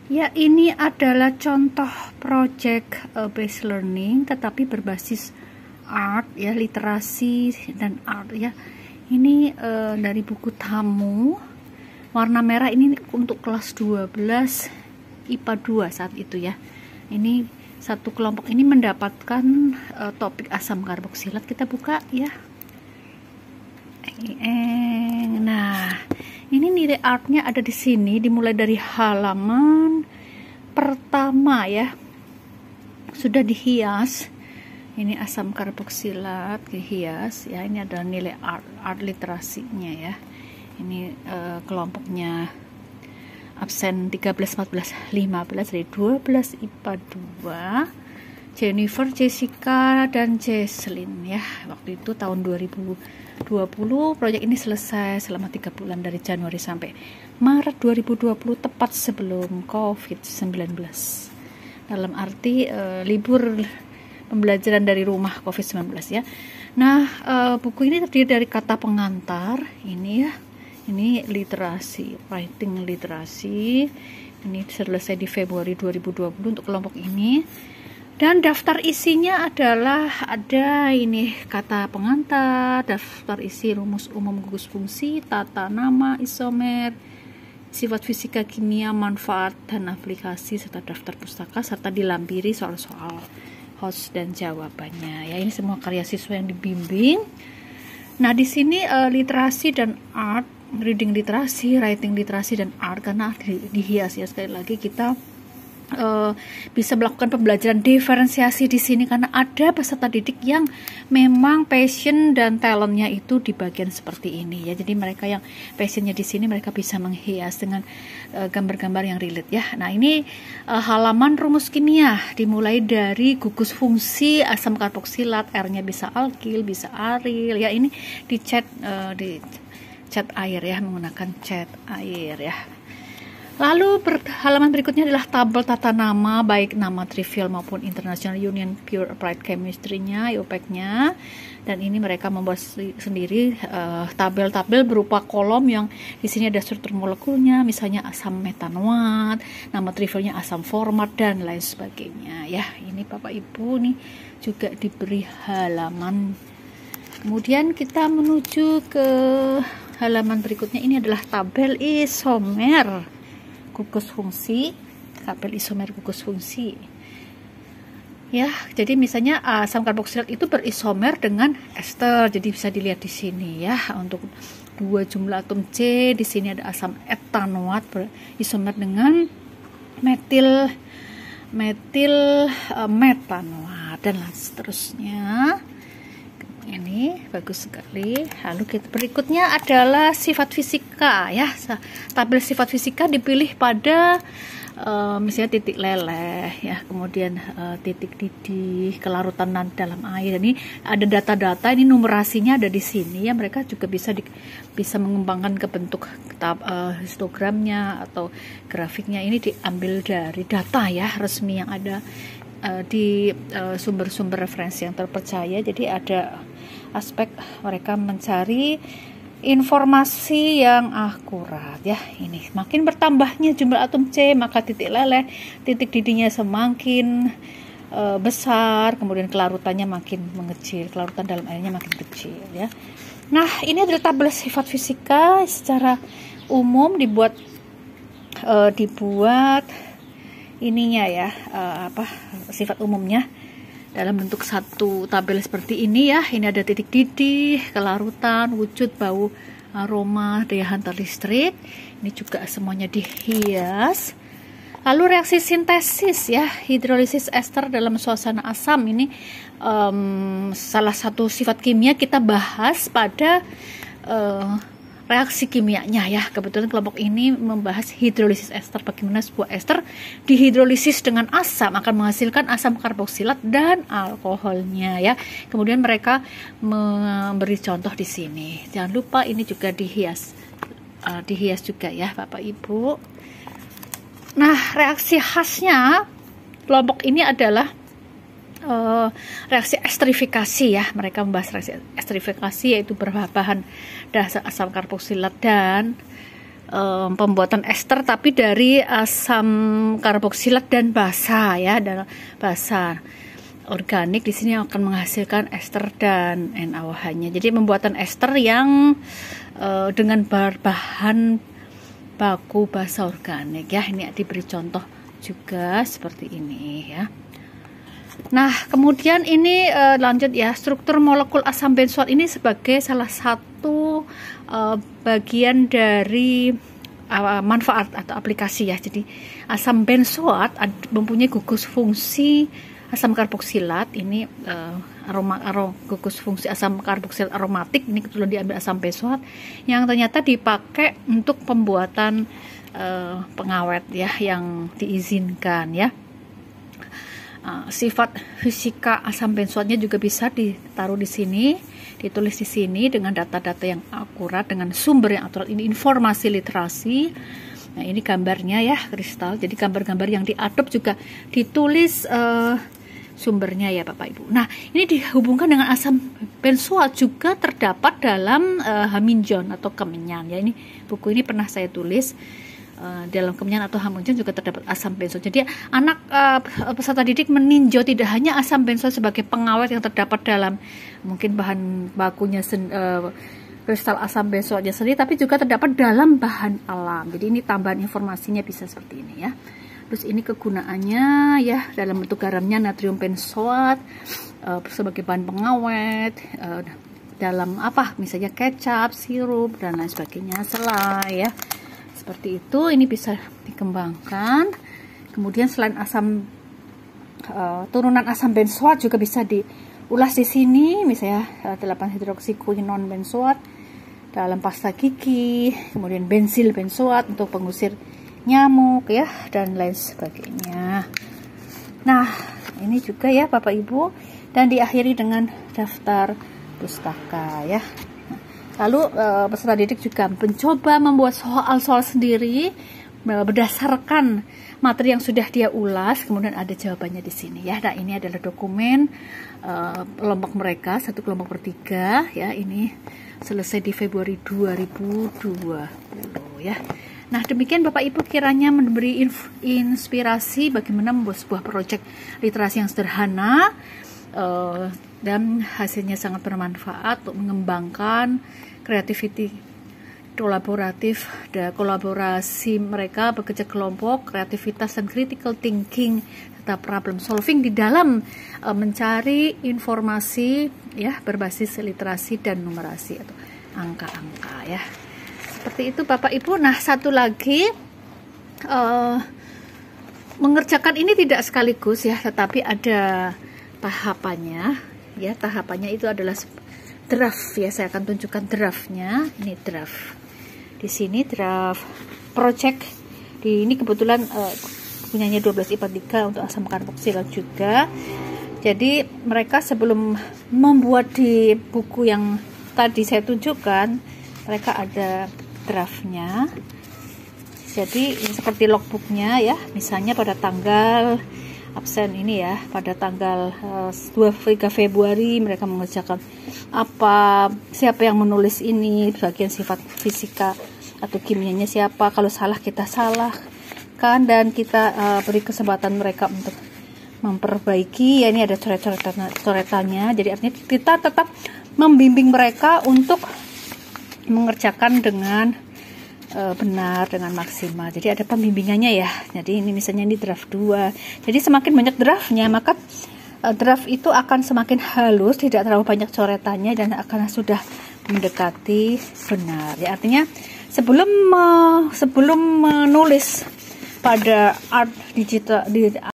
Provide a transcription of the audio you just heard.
Ya, ini adalah contoh project based learning tetapi berbasis art ya, literasi dan art ya. Ini dari buku tamu warna merah, ini untuk kelas 12 IPA 2 saat itu ya. Ini satu kelompok ini mendapatkan topik asam karboksilat. Kita buka ya. Nah, ini nilai artnya ada di sini, dimulai dari halaman pertama ya, sudah dihias. Ini asam karboksilat dihias ya. Ini adalah nilai art literasinya ya. Ini kelompoknya absen 13, 14, 15 dari 12 IPA 2. Jennifer, Jessica, dan Jesslyn ya. Waktu itu tahun 2020 proyek ini selesai selama 3 bulan dari Januari sampai Maret 2020, tepat sebelum COVID-19. Dalam arti libur pembelajaran dari rumah COVID-19 ya. Nah, buku ini terdiri dari kata pengantar ini ya. Ini literasi, writing literasi. Ini selesai di Februari 2020 untuk kelompok ini. Dan daftar isinya adalah ada ini kata pengantar, daftar isi rumus umum gugus fungsi, tata nama, isomer, sifat fisika kimia, manfaat dan aplikasi, serta daftar pustaka, serta dilampiri soal-soal host dan jawabannya. Ya, ini semua karya siswa yang dibimbing. Nah, di sini literasi dan art, reading literasi, writing literasi dan art, karena dihias ya. Sekali lagi kita bisa melakukan pembelajaran diferensiasi di sini karena ada peserta didik yang memang passion dan talentnya itu di bagian seperti ini ya. Jadi mereka yang passionnya di sini, mereka bisa menghias dengan gambar-gambar yang relate ya. Nah, ini halaman rumus kimia dimulai dari gugus fungsi asam karboksilat, R-nya bisa alkil, bisa aril ya. Ini di cat air ya, menggunakan cat air ya. Lalu halaman berikutnya adalah tabel tata nama, baik nama trivial maupun International Union Pure Applied Chemistry-nya, IUPAC-nya. Dan ini mereka membuat sendiri tabel-tabel berupa kolom yang di sini ada struktur molekulnya, misalnya asam metanoat, nama trivialnya asam format dan lain sebagainya. Ya, ini Bapak Ibu nih juga diberi halaman. Kemudian kita menuju ke halaman berikutnya. Ini adalah tabel isomer gugus fungsi, tabel isomer gugus fungsi ya. Jadi misalnya asam karboksilat itu berisomer dengan ester, jadi bisa dilihat di sini ya. Untuk 2 jumlah atom C, di sini ada asam etanoat berisomer dengan metil metanoat dan seterusnya. Ini bagus sekali. Lalu berikutnya adalah sifat fisika ya. Tabel sifat fisika dipilih pada misalnya titik leleh ya, kemudian titik didih, kelarutan dalam air. Ini ada data-data, ini numerasinya ada di sini ya. Mereka juga bisa mengembangkan ke bentuk histogramnya atau grafiknya. Ini diambil dari data ya resmi yang ada di sumber-sumber referensi yang terpercaya. Jadi ada aspek mereka mencari informasi yang akurat ya. Ini makin bertambahnya jumlah atom C, maka titik leleh, titik didihnya semakin besar, kemudian kelarutannya makin mengecil, kelarutan dalam airnya makin kecil ya. Nah, ini adalah tabel sifat fisika secara umum dibuat ininya ya, sifat umumnya dalam bentuk satu tabel seperti ini ya. Ini ada titik didih, kelarutan, wujud, bau, aroma, daya hantar listrik. Ini juga semuanya dihias. Lalu reaksi sintesis ya, hidrolisis ester dalam suasana asam. Ini salah satu sifat kimia kita bahas pada reaksi kimianya ya. Kebetulan kelompok ini membahas hidrolisis ester, bagaimana sebuah ester dihidrolisis dengan asam akan menghasilkan asam karboksilat dan alkoholnya ya. Kemudian mereka memberi contoh di sini. Jangan lupa ini juga dihias juga ya Bapak Ibu. Nah, reaksi khasnya kelompok ini adalah reaksi esterifikasi ya. Mereka membahas reaksi esterifikasi, yaitu berbahan dasar asam karboksilat dan pembuatan ester tapi dari asam karboksilat dan basa ya, dan basa organik di sini akan menghasilkan ester dan NaOH-nya. Jadi pembuatan ester yang dengan bahan baku basa organik ya. Ini diberi contoh juga seperti ini ya. Nah, kemudian ini lanjut ya, struktur molekul asam benzoat ini sebagai salah satu bagian dari manfaat atau aplikasi ya. Jadi asam benzoat mempunyai gugus fungsi asam karboksilat, ini gugus fungsi asam karboksilat aromatik, ini kebetulan diambil asam benzoat yang ternyata dipakai untuk pembuatan pengawet ya yang diizinkan ya. Sifat fisika asam benzoatnya juga bisa ditaruh di sini, ditulis di sini dengan data-data yang akurat, dengan sumber yang akurat. Ini informasi literasi. Nah, ini gambarnya ya, kristal. Jadi gambar-gambar yang diadop juga ditulis sumbernya ya Bapak Ibu. Nah, ini dihubungkan dengan asam benzoat juga terdapat dalam haminjon atau kemenyan ya. Ini buku ini pernah saya tulis. Dalam kemenyan atau haminjon juga terdapat asam benzoat. Jadi anak peserta didik meninjau tidak hanya asam benzoat sebagai pengawet yang terdapat dalam mungkin bahan bakunya kristal asam benzoatnya sendiri, tapi juga terdapat dalam bahan alam. Jadi ini tambahan informasinya bisa seperti ini ya. Terus ini kegunaannya ya, dalam bentuk garamnya natrium benzoat sebagai bahan pengawet, dalam apa misalnya kecap, sirup dan lain sebagainya, selai ya. Seperti itu, ini bisa dikembangkan. Kemudian selain turunan asam benzoat juga bisa diulas di sini, misalnya 8-hidroksikuinon benzoat dalam pasta gigi, kemudian bensil benzoat untuk pengusir nyamuk ya, dan lain sebagainya. Nah, ini juga ya Bapak Ibu, dan diakhiri dengan daftar pustaka ya. Lalu peserta didik juga mencoba membuat soal-soal sendiri berdasarkan materi yang sudah dia ulas, kemudian ada jawabannya di sini ya. Nah, ini adalah dokumen kelompok mereka, satu kelompok bertiga ya. Ini selesai di Februari 2020 ya. Nah, demikian Bapak Ibu kiranya memberi inspirasi bagaimana membuat sebuah proyek literasi yang sederhana dan hasilnya sangat bermanfaat untuk mengembangkan kreativiti kolaboratif dan kolaborasi mereka, bekerja kelompok, kreativitas dan critical thinking serta problem solving di dalam mencari informasi ya berbasis literasi dan numerasi atau angka-angka ya. Seperti itu Bapak Ibu. Nah, satu lagi mengerjakan ini tidak sekaligus ya, tetapi ada tahapannya ya. Tahapannya itu adalah draft ya. Saya akan tunjukkan draftnya. Ini draft. Di sini draft project. Ini kebetulan punyanya 12 IPA 3 untuk asam karboksilat juga. Jadi mereka sebelum membuat di buku yang tadi saya tunjukkan, mereka ada draftnya. Jadi ini seperti logbooknya ya. Misalnya pada tanggal absen ini ya, pada tanggal 23 Februari mereka mengerjakan apa, siapa yang menulis ini, bagian sifat fisika atau kimianya siapa, kalau salah kita salahkan dan kita beri kesempatan mereka untuk memperbaiki ya. Ini ada coretannya, jadi artinya kita tetap membimbing mereka untuk mengerjakan dengan benar, dengan maksimal. Jadi ada pembimbingannya ya. Jadi ini misalnya ini draft 2. Jadi semakin banyak draftnya, maka draft itu akan semakin halus, tidak terlalu banyak coretannya dan akan sudah mendekati benar. Ya, artinya sebelum menulis pada art digital